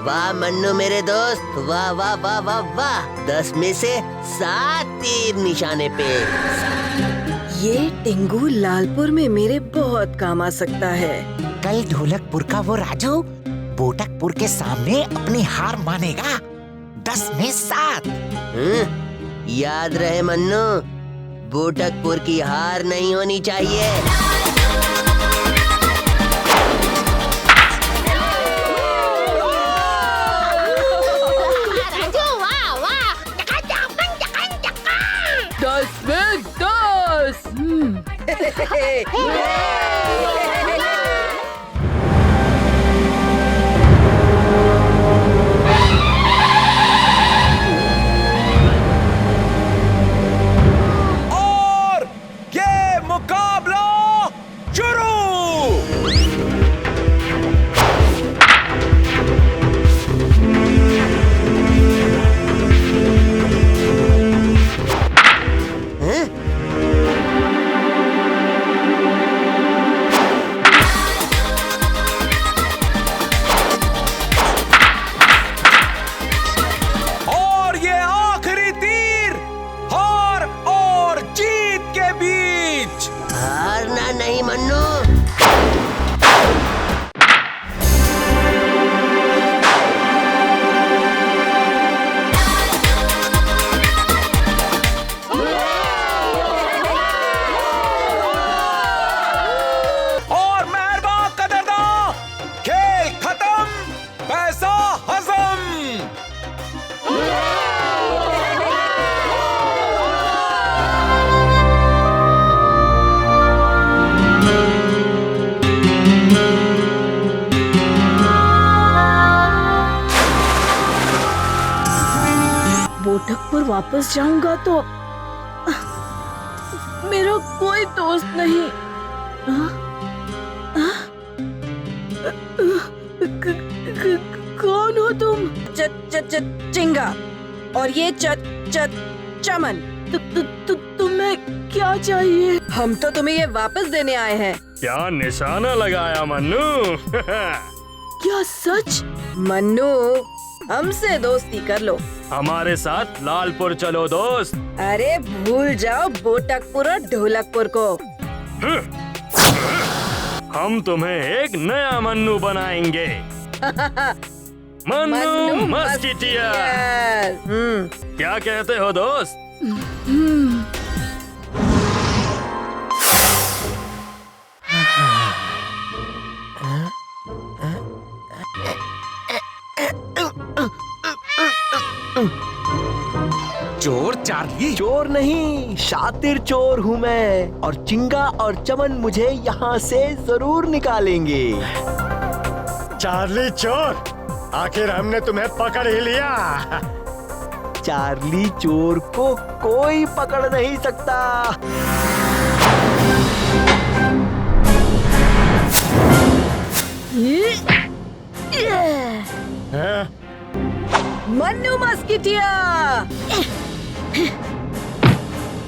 वाह मन्नू मेरे दोस्त, वाह वाह वाह वाह वाह। 10 में से 7 तीर निशाने पे। ये टिंगू लालपुर में मेरे बहुत काम आ सकता है। कल ढोलकपुर का वो राजू बोटकपुर के सामने अपनी हार मानेगा। 10 में 7। याद रहे मन्नू, बोटकपुर की हार नहीं होनी चाहिए। और ये मुकाबला शुरू। और ये आखिरी तीर हार और जीत के बीच। हारना नहीं मन्नू। और मेहरबा कदरदान, खेल खत्म, पैसा हजम। बोटकपुर वापस जाऊंगा तो मेरा कोई दोस्त नहीं। कौन हो तुम? चिंगा और ये चमन। तुम्हें क्या चाहिए? हम तो तुम्हें ये वापस देने आए हैं। क्या निशाना लगाया मन्नू? क्या सच? मन्नू, हमसे दोस्ती कर लो। हमारे साथ लालपुर चलो दोस्त। अरे भूल जाओ बोटकपुर और ढोलकपुर को। हम तुम्हें एक नया मन्नू बनाएंगे। मन्नू मस्किटियर। क्या कहते हो दोस्त? चोर चार्ली? चोर नहीं, शातिर चोर हूँ मैं, और चिंगा और चमन मुझे यहाँ से जरूर निकालेंगे। चार्ली चोर, आखिर हमने तुम्हें पकड़ ही लिया। चार्ली चोर को कोई पकड़ नहीं सकता। मन्नू मस्किटियर।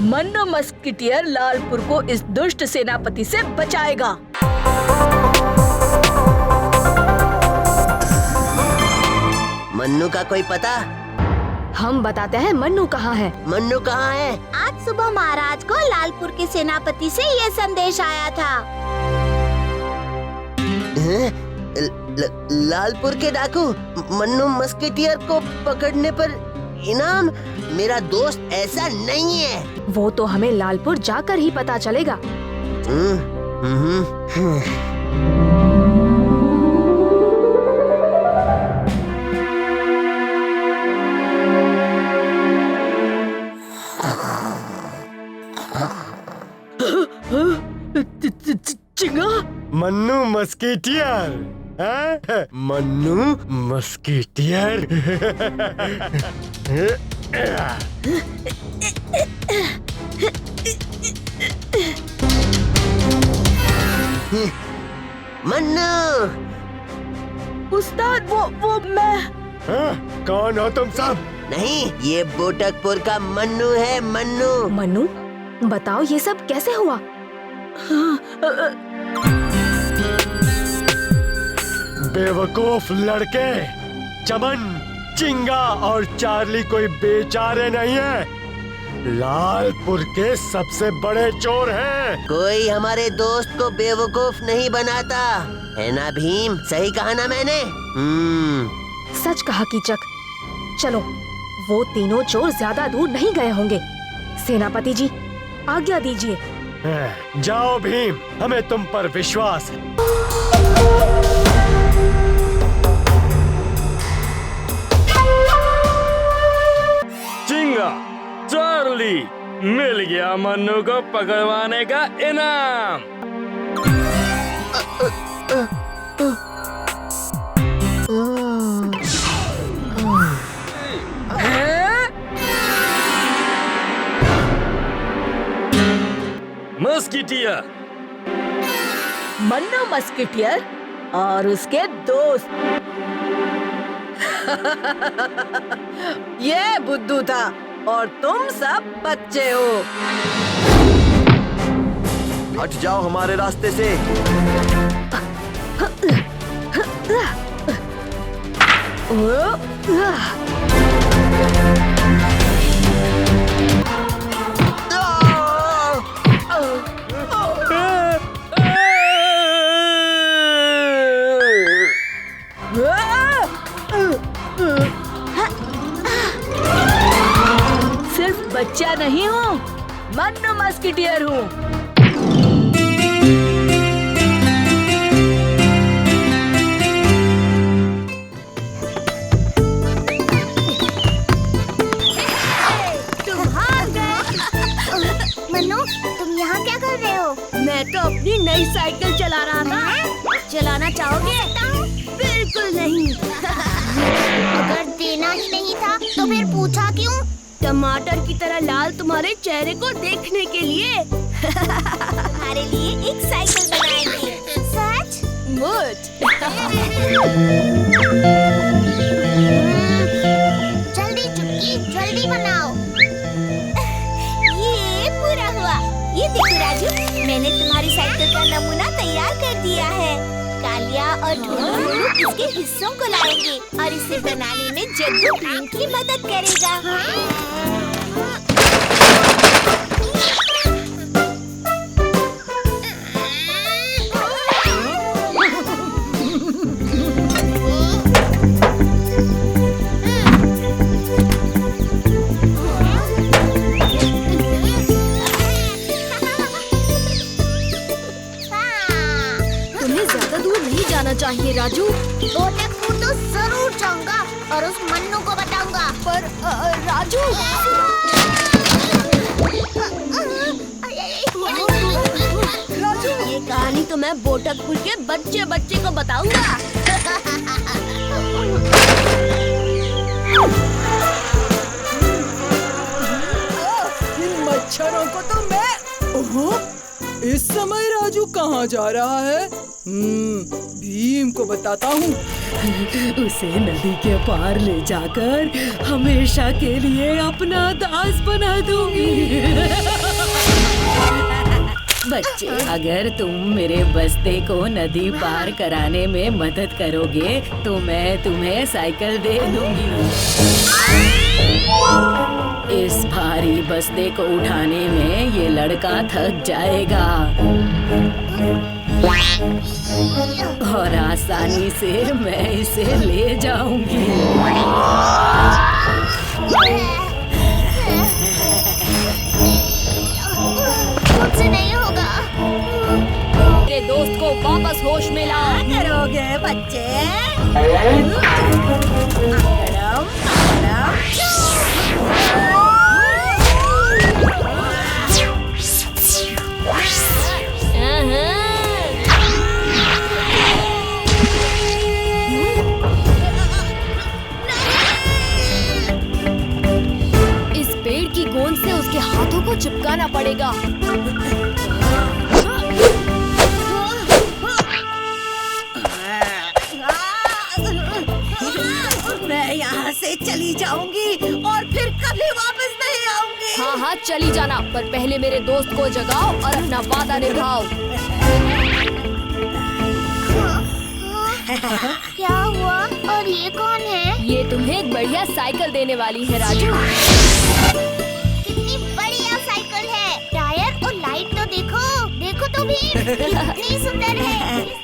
मन्नू मस्किटियर लालपुर को इस दुष्ट सेनापति से बचाएगा। मन्नू का कोई पता? हम बताते हैं मन्नू कहाँ है। मन्नू कहाँ है? आज सुबह महाराज को लालपुर के सेनापति से ये संदेश आया था। लालपुर के डाकू मन्नू मस्केटियर को पकड़ने पर इनाम। मेरा दोस्त ऐसा नहीं है। वो तो हमें लालपुर जाकर ही पता चलेगा। चिंगा, मन्नू मस्किटियर। मन्नू मस्किटियर। मन्नू। उस्ताद, वो मैं। कौन हो तुम सब? नहीं, ये बोटकपुर का मन्नू है, मन्नू। मन्नू, बताओ ये सब कैसे हुआ? बेवकूफ लड़के, चमन, चिंगा और चार्ली कोई बेचारे नहीं है। लालपुर के सबसे बड़े चोर हैं। कोई हमारे दोस्त को बेवकूफ नहीं बनाता, है ना भीम? सही कहा ना मैंने? सच कहा कीचक। चलो, वो तीनों चोर ज्यादा दूर नहीं गए होंगे। सेनापति जी, आज्ञा दीजिए। जाओ भीम, हमें तुम पर विश्वास है। चिंगा, चार्ली, मिल गया मन्नू को पकड़वाने का इनाम। मस्किटियर, मन्नू मस्किटियर और उसके दोस्त। ये बुद्धू था और तुम सब बच्चे हो। हट जाओ हमारे रास्ते से। सिर्फ बच्चा नहीं हूँ, मन्नू मस्किटियर हूँ। मन्नू, तुम यहाँ क्या कर रहे हो? मैं तो अपनी नई साइकिल चला रहा था। चलाना चाहोगे? बिल्कुल नहीं। अगर देना ही नहीं था तो फिर पूछा क्यों? टमाटर की तरह लाल तुम्हारे चेहरे को देखने के लिए। तुम्हारे लिए एक साइकिल बनाएंगे। सच? जल्दी चुटकी, जल्दी बनाओ। ये पूरा हुआ। ये देखो राजू, मैंने तुम्हारी साइकिल का नमूना तैयार कर दिया है। कालिया और ढोलू इसके हिस्सों को लाएंगे और इसे बनाने में जग्गू भीम की मदद करेगा। चाहिए राजू। बोटकपुर तो जरूर जाऊंगा और उस मन्नू को बताऊंगा। पर राजू, ये कहानी तो मैं बोटकपुर के बच्चे बच्चे को बताऊंगा। इन मच्छरों को तो मैं। ओहो, इस समय राजू कहाँ जा रहा है? भीम को बताता हूँ। उसे नदी के पार ले जाकर हमेशा के लिए अपना दास बना दूंगी। बच्चे, अगर तुम मेरे बस्ते को नदी पार कराने में मदद करोगे तो मैं तुम्हें साइकिल दे दूंगी। इस भारी बस्ते को उठाने में ये लड़का थक जाएगा और आसानी से मैं इसे ले जाऊंगी। मुझसे नहीं होगा। तेरे दोस्त को वापस होश में ला। करोगे बच्चे? इस पेड़ की गोंद से उसके हाथों को चिपकाना पड़ेगा। मैं यहाँ से चली जाऊंगी और फिर कभी वापस नहीं आऊंगी। हाँ हाँ चली जाना, पर पहले मेरे दोस्त को जगाओ और अपना वादा निभाओ। क्या हुआ? और ये कौन है? ये तुम्हें एक बढ़िया साइकिल देने वाली है राजू। कितनी बढ़िया साइकिल है। टायर और लाइट तो देखो, देखो तो भी कितनी सुंदर है।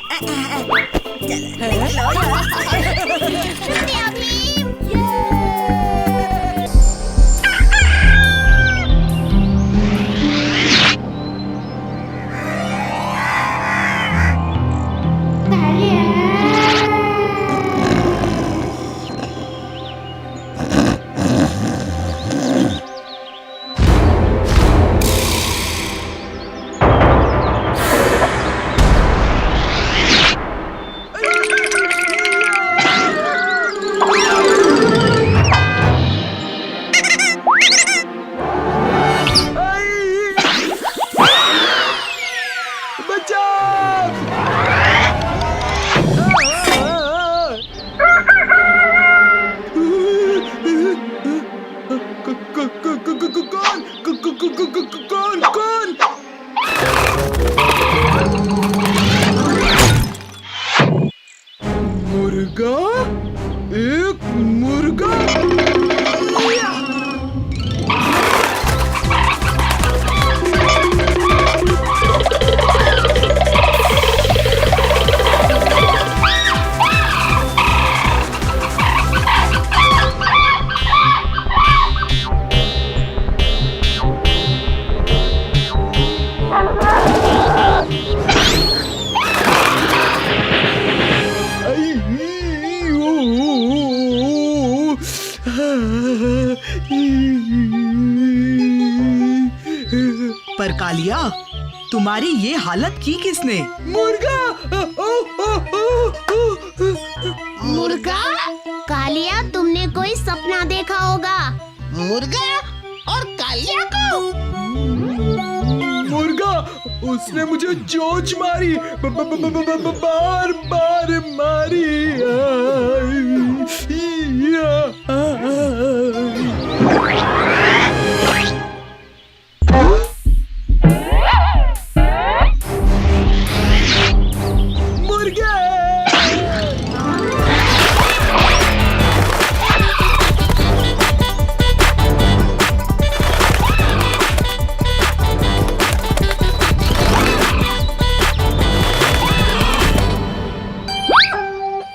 शुक्रिया भीम। मुर्गा, एक मुर्गा। पर कालिया, तुम्हारी ये हालत की किसने? मुर्गा। मुर्गा? कालिया, तुमने कोई सपना देखा होगा। मुर्गा और कालिया को? मुर्गा, उसने मुझे चोंच मारी, बार बार मारी।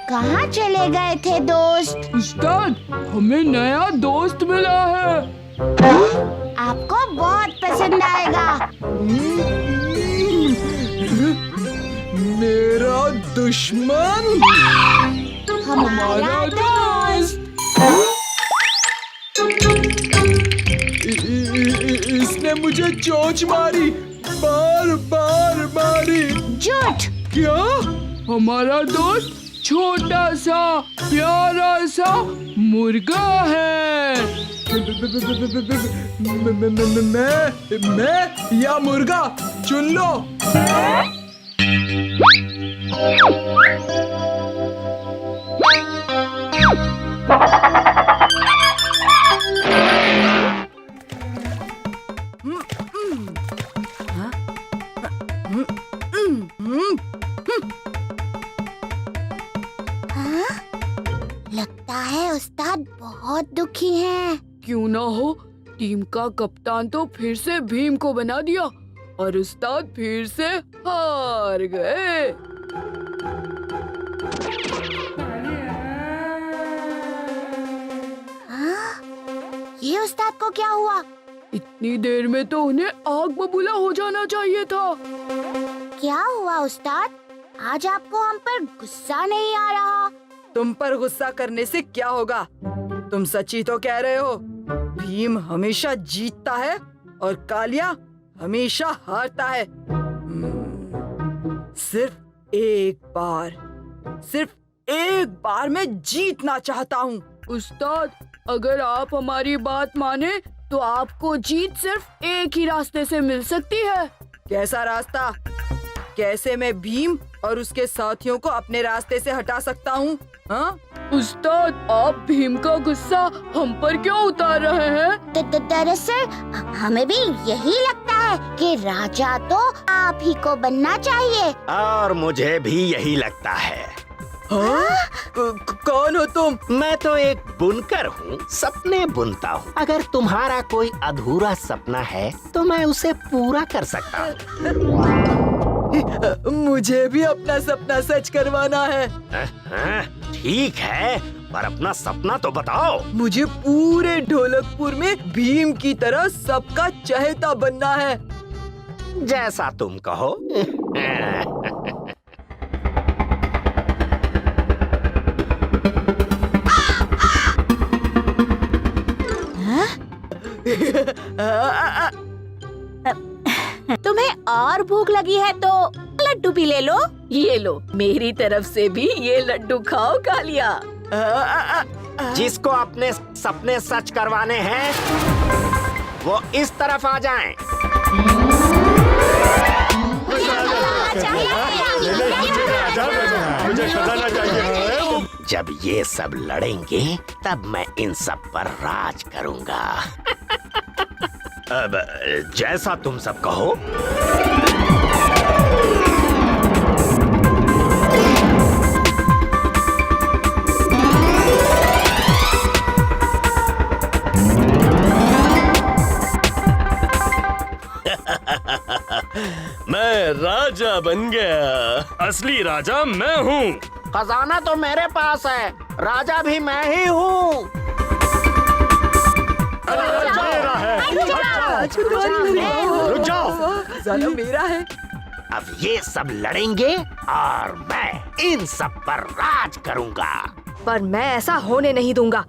कहाँ चले गए थे दोस्त? उस्ताद, हमें नया दोस्त मिला है। आपको बहुत पसंद आएगा। मेरा दुश्मन हमारा दोस्त। इसने मुझे चोंच मारी, बार बार मारी। झूठ। क्या? हमारा दोस्त छोटा सा प्यारा सा मुर्गा है। मैं या मुर्गा, चुन लो। लगता है उस्ताद बहुत दुखी हैं। क्यों ना हो, टीम का कप्तान तो फिर से भीम को बना दिया और उस्ताद फिर से हार गए। हाँ? ये उस्ताद को क्या हुआ? इतनी देर में तो उन्हें आग बबूला हो जाना चाहिए था। क्या हुआ उस्ताद? आज आपको हम पर गुस्सा नहीं आ रहा। तुम पर गुस्सा करने से क्या होगा? तुम सच्ची तो कह रहे हो। भीम हमेशा जीतता है और कालिया हमेशा हारता है। सिर्फ एक बार मैं जीतना चाहता हूँ। उस्ताद, अगर आप हमारी बात माने तो आपको जीत सिर्फ एक ही रास्ते से मिल सकती है। कैसा रास्ता? कैसे मैं भीम और उसके साथियों को अपने रास्ते से हटा सकता हूँ? हाँ? उस्ताद, आप भीम का गुस्सा हम पर क्यों उतार रहे हैं? दरअसल हमें भी यही लगता है कि राजा तो आप ही को बनना चाहिए। और मुझे भी यही लगता है। कौन हो तुम? मैं तो एक बुनकर हूँ, सपने बुनता हूँ। अगर तुम्हारा कोई अधूरा सपना है तो मैं उसे पूरा कर सकता हूँ। मुझे भी अपना सपना सच करवाना है। ठीक है, पर अपना सपना तो बताओ। मुझे पूरे ढोलकपुर में भीम की तरह सबका चहेता बनना है। जैसा तुम कहो। तुम्हें और भूख लगी है तो लड्डू भी ले लो। ये लो, मेरी तरफ से भी ये लड्डू खाओ कालिया। जिसको अपने सपने सच करवाने हैं वो इस तरफ आ जाएं। मुझे खजाना चाहिए। जब ये सब लड़ेंगे तब मैं इन सब पर राज करूंगा। अब जैसा तुम सब कहो। मैं राजा बन गया। असली राजा मैं हूँ। खजाना तो मेरे पास है, राजा भी मैं ही हूँ। रुक जाओ। खजाना मेरा है। अब ये सब लड़ेंगे और मैं इन सब पर राज करूंगा। पर मैं ऐसा होने नहीं दूंगा।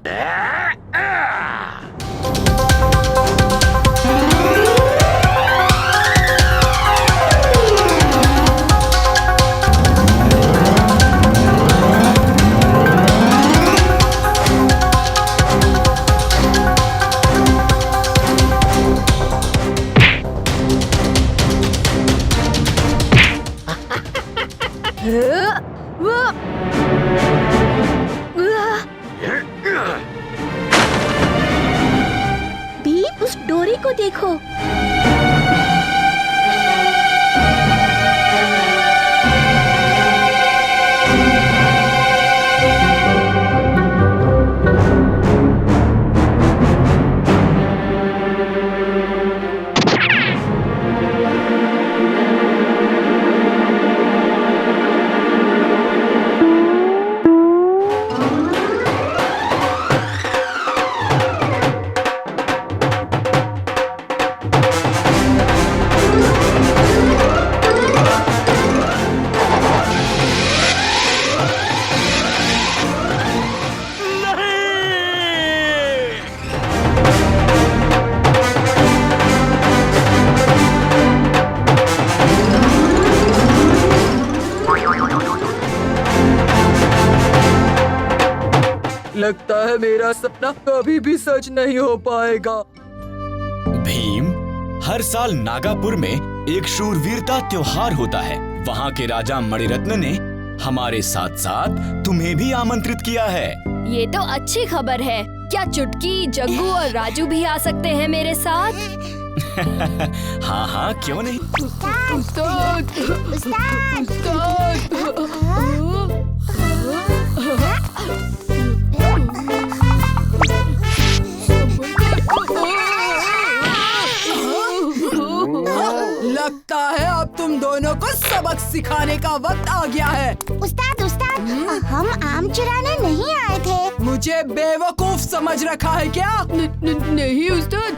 भीम, उस डोरी को देखो। लगता है मेरा सपना कभी भी सच नहीं हो पाएगा। भीम, हर साल नागापुर में एक शूरवीरता त्योहार होता है। वहाँ के राजा मणिरत्न ने हमारे साथ साथ तुम्हें भी आमंत्रित किया है। ये तो अच्छी खबर है। क्या चुटकी, जग्गू और राजू भी आ सकते हैं मेरे साथ? हाँ हाँ, क्यों नहीं। उस्ताद, लगता है अब तुम दोनों को सबक सिखाने का वक्त आ गया है। उस्ताद, हम आम चुराने नहीं आए थे। मुझे बेवकूफ समझ रखा है क्या? नहीं उस्ताद,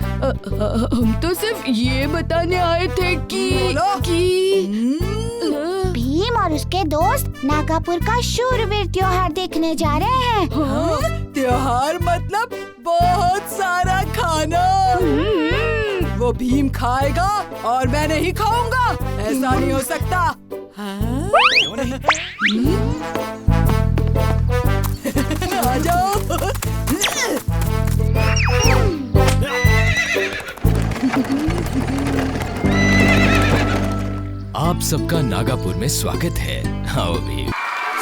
हम तो सिर्फ ये बताने आए थे कि भीम और उसके दोस्त नागापुर का शूरवीर त्योहार देखने जा रहे हैं। हाँ? त्योहार मतलब बहुत सारा खाना। वो भीम खाएगा और मैं नहीं खाऊंगा, ऐसा नहीं हो सकता। हाँ? आ जाओ। आप सबका नागापुर में स्वागत है। आओ भीम।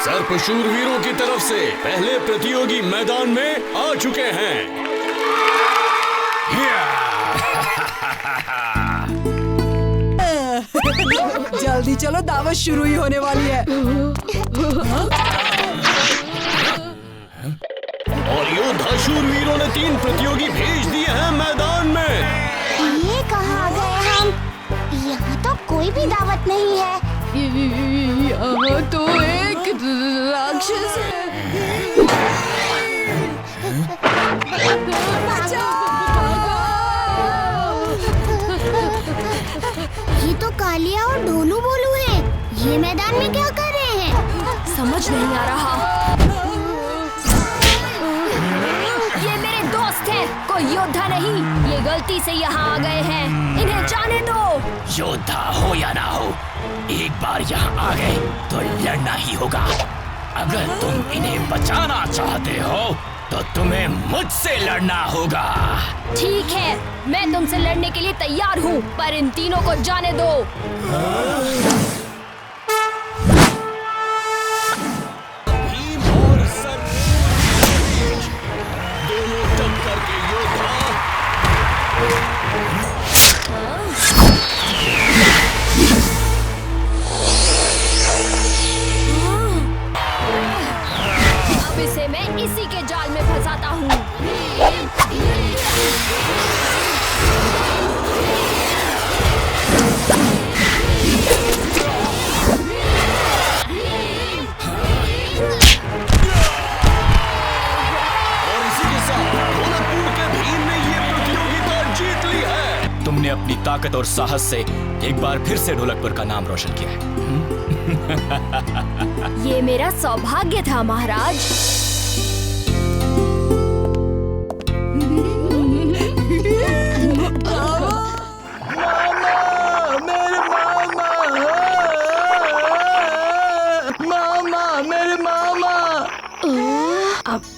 सर्प शूरवीरों की तरफ से पहले प्रतियोगी मैदान में आ चुके हैं। जल्दी चलो, दावत शुरू ही होने वाली है। और योद्धा शूरवीरों ने 3 प्रतियोगी भेज दिए हैं मैदान में। ये कहाँ गए हम? यहाँ तो कोई भी दावत नहीं है। यहाँ तो एक राक्षस है। ये तो कालिया और ढोलू बोलू है। ये मैदान में क्या कर रहे हैं? समझ नहीं आ रहा। ये मेरे दोस्त हैं, कोई योद्धा नहीं। ये गलती से यहाँ आ गए हैं, इन्हें जाने दो। योद्धा हो या ना हो, एक बार यहाँ आ गए तो लड़ना ही होगा। अगर तुम इन्हें बचाना चाहते हो तो तुम्हें मुझसे लड़ना होगा। ठीक है, मैं तुमसे लड़ने के लिए तैयार हूँ, पर इन तीनों को जाने दो। भीम और सर्प दोनों टक्कर के योद्धा। अब इसे मैं इसी के जाल में फंसाता हूँ। और इसी के साथ ढोलकपुर के भीम ने ये प्रतियोगिता जीत ली है। तुमने अपनी ताकत और साहस से एक बार फिर से ढोलकपुर का नाम रोशन किया है। ये मेरा सौभाग्य था महाराज।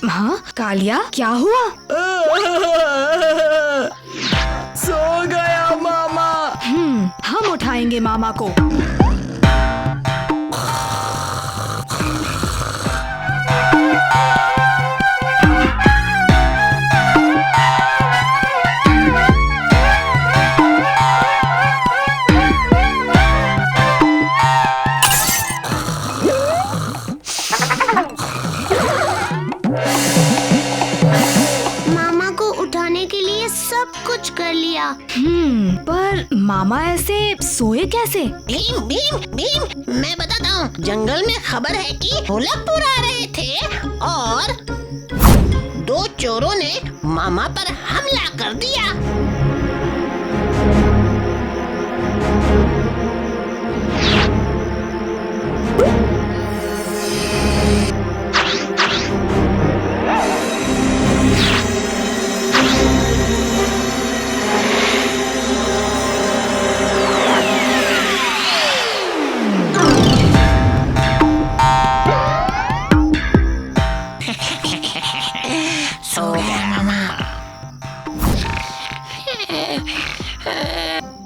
हाँ कालिया, क्या हुआ? सो गया मामा। हम उठाएंगे मामा को। कुछ कर लिया। पर मामा ऐसे सोए कैसे? भीम भीम भीम, मैं बताता हूँ। जंगल में खबर है कि ढोलकपुर आ रहे थे और 2 चोरों ने मामा पर हमला कर दिया।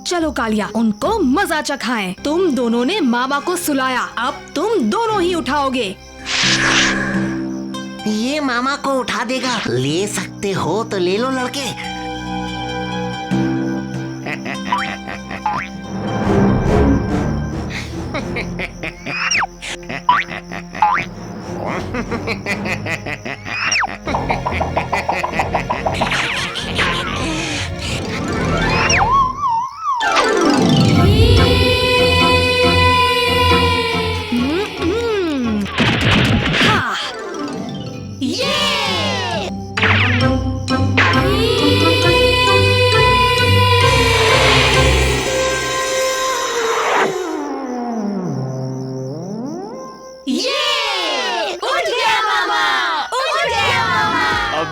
चलो कालिया, उनको मजा चखाएं। तुम दोनों ने मामा को सुलाया, अब तुम दोनों ही उठाओगे। ये मामा को उठा देगा। ले सकते हो तो ले लो लड़के।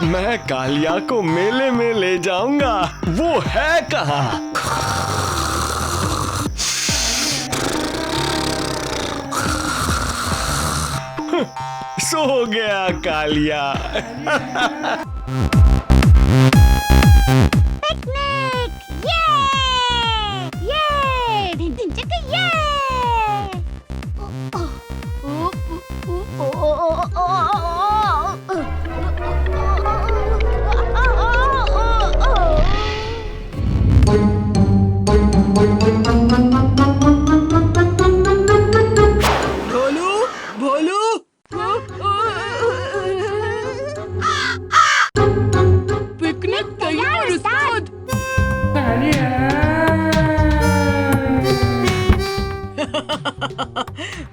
मैं कालिया को मेले में ले जाऊंगा। वो है कहाँ? सो गया कालिया। पिकनिक! ये! ढिन ढिन चिक ये!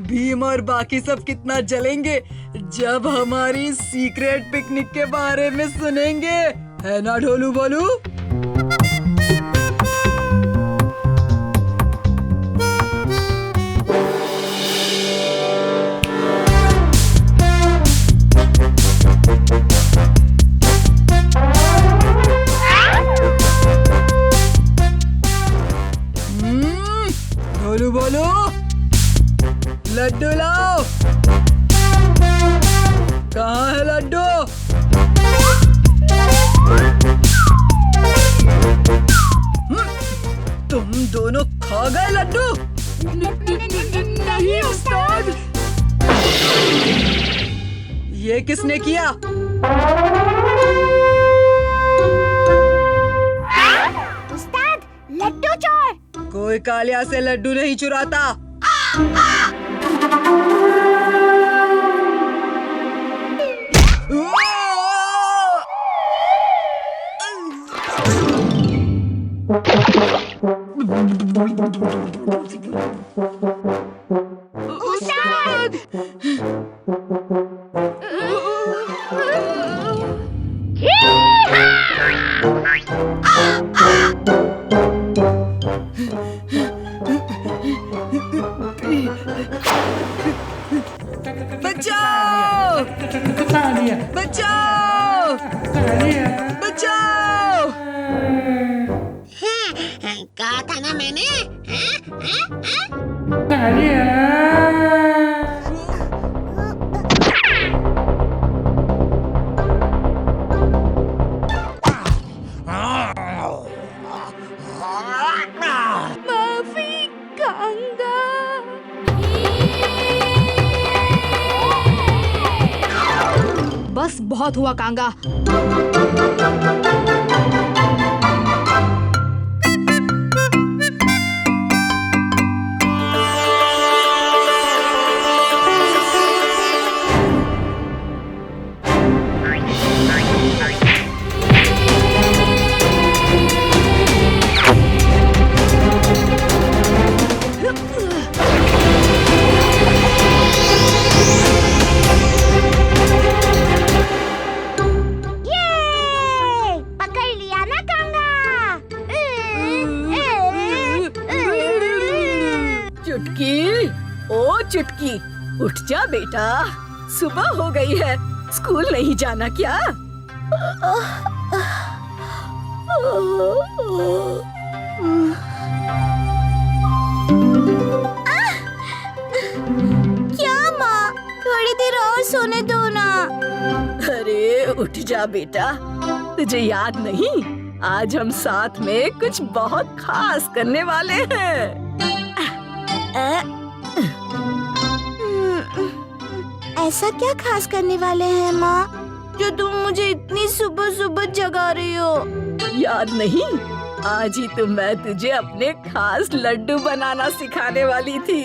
भीम और बाकी सब कितना जलेंगे जब हमारी सीक्रेट पिकनिक के बारे में सुनेंगे, है ना ढोलू बोलू? ढोलू बोलू, लड्डू लाओ। कहाँ है लड्डू? तुम दोनों खा गए लड्डू? नहीं उस्ताद। ये किसने किया? उस्ताद, लड्डू चोर। कोई कालिया से लड्डू नहीं चुराता। उस्ताद! बचाओ! बचाओ! बचाओ! कहा था ना मैंने। माफी कांगा। बस बहुत हुआ कांगा। चुटकी, ओ चुटकी, उठ जा बेटा, सुबह हो गई है, स्कूल नहीं जाना क्या? क्या माँ, थोड़ी देर और सोने दो ना। अरे उठ जा बेटा, तुझे याद नहीं, आज हम साथ में कुछ बहुत खास करने वाले हैं। ऐसा क्या खास करने वाले हैं माँ, जो तुम मुझे इतनी सुबह सुबह जगा रही हो? याद नहीं, आज ही तो मैं तुझे अपने खास लड्डू बनाना सिखाने वाली थी,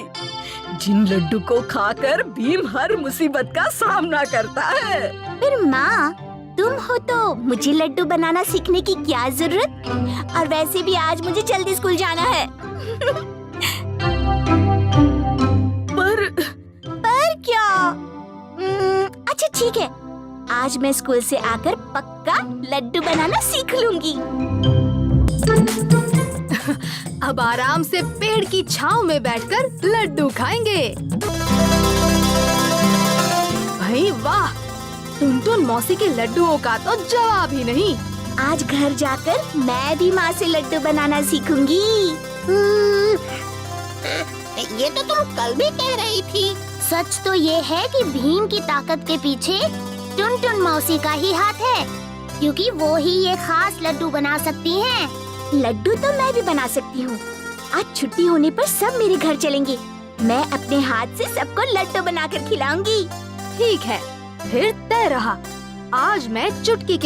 जिन लड्डू को खाकर भीम हर मुसीबत का सामना करता है। फिर माँ, तुम हो तो मुझे लड्डू बनाना सीखने की क्या जरूरत? और वैसे भी आज मुझे जल्दी स्कूल जाना है। पर क्या? अच्छा ठीक है, आज मैं स्कूल से आकर पक्का लड्डू बनाना सीख लूंगी। अब आराम से पेड़ की छांव में बैठकर लड्डू खाएंगे। भाई वाह, टुनटुन मौसी के लड्डुओं का तो जवाब ही नहीं। आज घर जाकर मैं भी माँ से लड्डू बनाना सीखूंगी। ये तो तुम कल भी कह रही थी। सच तो ये है कि भीम की ताकत के पीछे टुनटुन मौसी का ही हाथ है, क्योंकि वो ही ये खास लड्डू बना सकती हैं। लड्डू तो मैं भी बना सकती हूँ। आज छुट्टी होने पर सब मेरे घर चलेंगे। मैं अपने हाथ से सबको लड्डू बनाकर खिलाऊंगी। ठीक है, फिर तय रहा। आज मैं चुटकी के